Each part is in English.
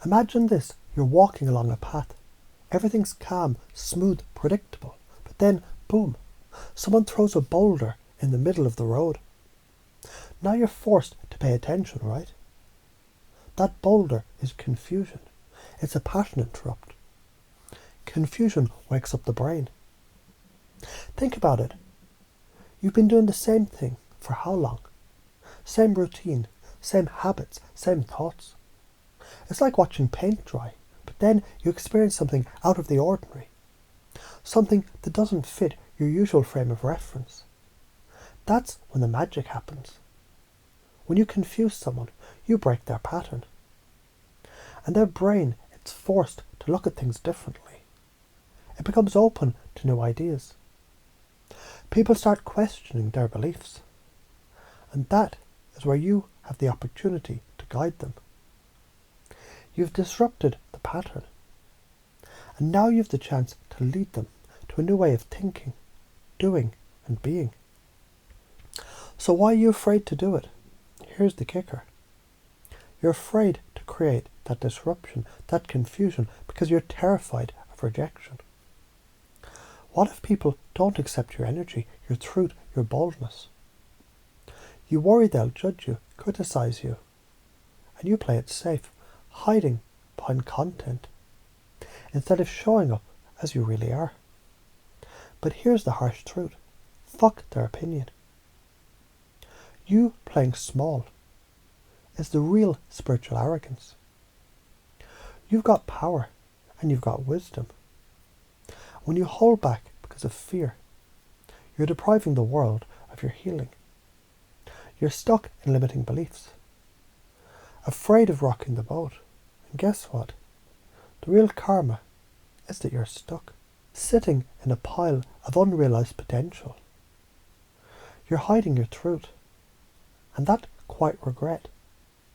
Imagine this, you're walking along a path. Everything's calm, smooth, predictable. But then, boom, someone throws a boulder in the middle of the road. Now you're forced to pay attention, right? That boulder is confusion. It's a pattern interrupt. Confusion wakes up the brain. Think about it. You've been doing the same thing for how long? Same routine, same habits, same thoughts. It's like watching paint dry, but then you experience something out of the ordinary. Something that doesn't fit your usual frame of reference. That's when the magic happens. When you confuse someone, you break their pattern. And their brain is forced to look at things differently. It becomes open to new ideas. People start questioning their beliefs. And that is where you have the opportunity to guide them. You've disrupted the pattern. And now you have the chance to lead them to a new way of thinking, doing, and being. So why are you afraid to do it? Here's the kicker. You're afraid to create that disruption, that confusion, because you're terrified of rejection. What if people don't accept your energy, your truth, your boldness? You worry they'll judge you, criticize you, and you play it safe, hiding behind content, instead of showing up as you really are. But here's the harsh truth. Fuck their opinion. You playing small is the real spiritual arrogance. You've got power and you've got wisdom. When you hold back because of fear, you're depriving the world of your healing. You're stuck in limiting beliefs, afraid of rocking the boat. And guess what? The real karma is that you're stuck, sitting in a pile of unrealized potential. You're hiding your truth, and that quiet regret,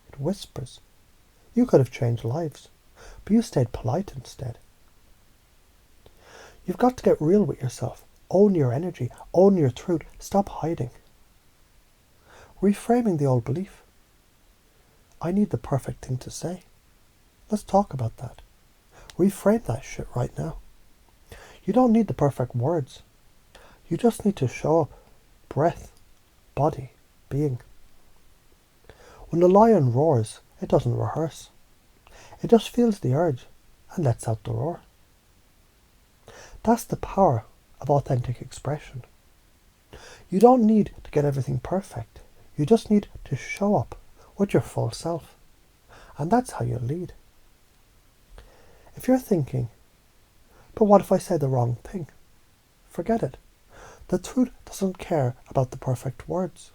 it whispers. You could have changed lives, but you stayed polite instead. You've got to get real with yourself. Own your energy. Own your truth. Stop hiding. Reframing the old belief. I need the perfect thing to say. Let's talk about that. Reframe that shit right now. You don't need the perfect words. You just need to show up. Breath, body, being. When the lion roars, it doesn't rehearse. It just feels the urge and lets out the roar. That's the power of authentic expression. You don't need to get everything perfect. You just need to show up with your full self. And that's how you lead. If you're thinking, but what if I say the wrong thing? Forget it. The truth doesn't care about the perfect words.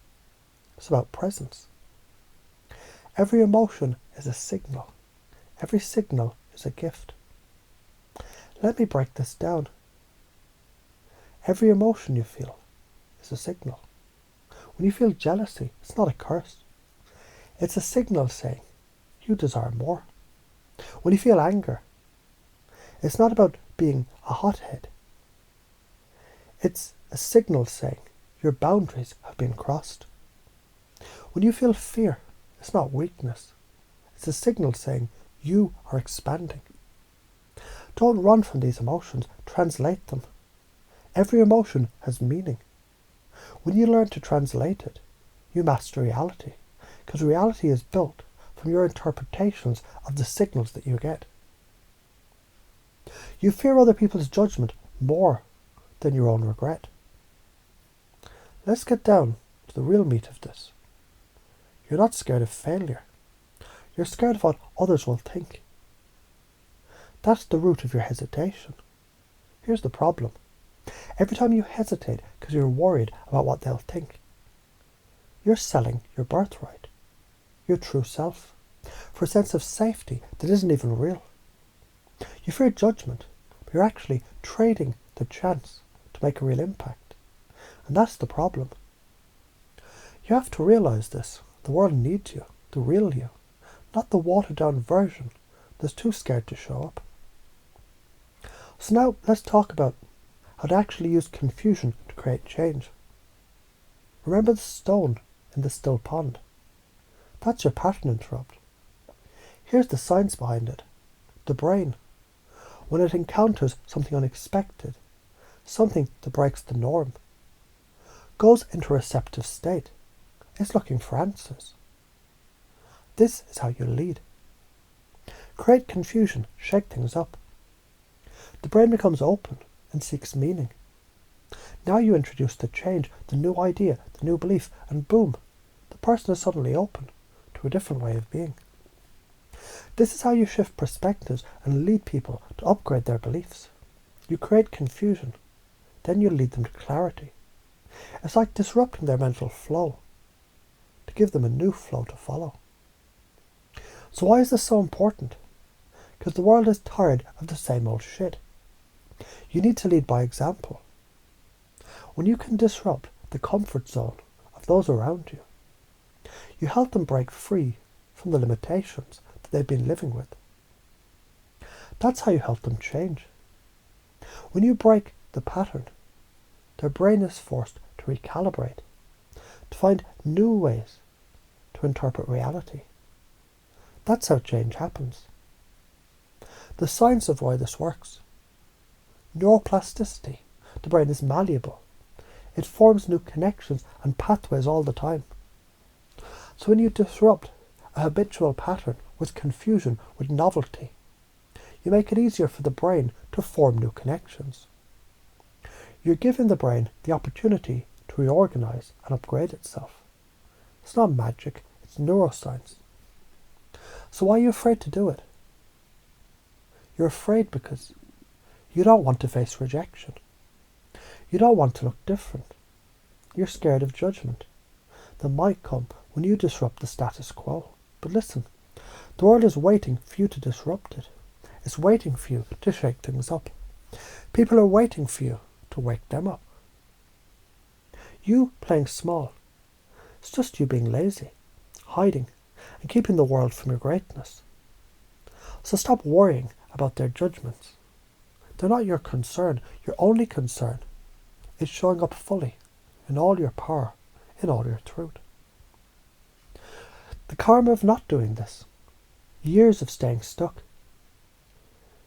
It's about presence. Every emotion is a signal. Every signal is a gift. Let me break this down. Every emotion you feel is a signal. When you feel jealousy, it's not a curse. It's a signal saying you desire more. When you feel anger, it's not about being a hothead. It's a signal saying your boundaries have been crossed. When you feel fear, it's not weakness. It's a signal saying you are expanding. Don't run from these emotions. Translate them. Every emotion has meaning. When you learn to translate it, you master reality, because reality is built from your interpretations of the signals that you get. You fear other people's judgment more than your own regret. Let's get down to the real meat of this. You're not scared of failure. You're scared of what others will think. That's the root of your hesitation. Here's the problem. Every time you hesitate because you're worried about what they'll think, you're selling your birthright, your true self, for a sense of safety that isn't even real. You fear judgment, but you're actually trading the chance to make a real impact. And that's the problem. You have to realize this. The world needs you, the real you, not the watered down version that's too scared to show up. So now let's talk about how to actually use confusion to create change. Remember the stone in the still pond? That's your pattern interrupt. Here's the science behind it. The brain, when it encounters something unexpected, something that breaks the norm, goes into a receptive state. It's looking for answers. This is how you lead. Create confusion, shake things up. The brain becomes open and seeks meaning. Now you introduce the change, the new idea, the new belief, and boom, the person is suddenly open to a different way of being. This is how you shift perspectives and lead people to upgrade their beliefs. You create confusion, then you lead them to clarity. It's like disrupting their mental flow to give them a new flow to follow. So why is this so important? Because the world is tired of the same old shit. You need to lead by example. When you can disrupt the comfort zone of those around you, you help them break free from the limitations that they've been living with. That's how you help them change. When you break the pattern, their brain is forced to recalibrate, to find new ways to interpret reality. That's how change happens. The science of why this works. Neuroplasticity. The brain is malleable. It forms new connections and pathways all the time. So when you disrupt a habitual pattern with confusion, with novelty, you make it easier for the brain to form new connections. You're giving the brain the opportunity to reorganize and upgrade itself. It's not magic, it's neuroscience. So why are you afraid to do it? You're afraid because you don't want to face rejection. You don't want to look different. You're scared of judgment that might come when you disrupt the status quo. But listen, the world is waiting for you to disrupt it. It's waiting for you to shake things up. People are waiting for you to wake them up. You playing small, it's just you being lazy, hiding, and keeping the world from your greatness. So stop worrying about their judgments. They're not your concern. Your only concern is showing up fully, in all your power, in all your truth. The karma of not doing this, years of staying stuck.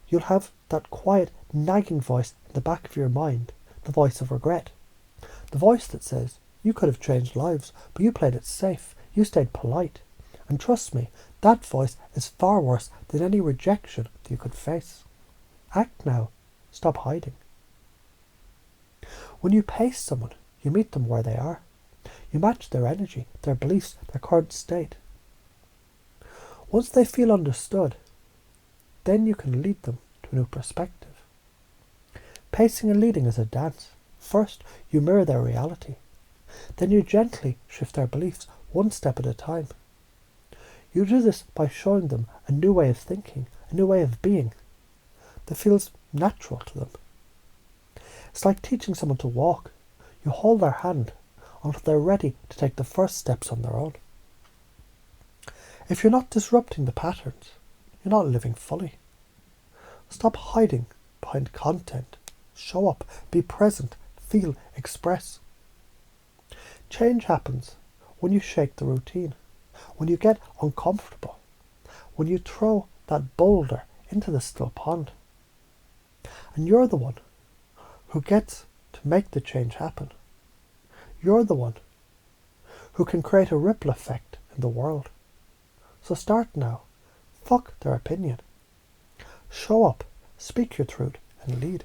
You'll have that quiet, nagging voice in the back of your mind, the voice of regret. The voice that says, you could have changed lives, but you played it safe, you stayed polite. And trust me, that voice is far worse than any rejection that you could face. Act now. Stop hiding. When you pace someone, you meet them where they are. You match their energy, their beliefs, their current state. Once they feel understood, then you can lead them to a new perspective. Pacing and leading is a dance. First, you mirror their reality. Then you gently shift their beliefs one step at a time. You do this by showing them a new way of thinking, a new way of being that feels natural to them. It's like teaching someone to walk. You hold their hand until they're ready to take the first steps on their own. If you're not disrupting the patterns, you're not living fully. Stop hiding behind content. Show up, be present, feel, express. Change happens when you shake the routine, when you get uncomfortable, when you throw that boulder into the still pond. And you're the one who gets to make the change happen. You're the one who can create a ripple effect in the world. So start now. Fuck their opinion. Show up, speak your truth, and lead.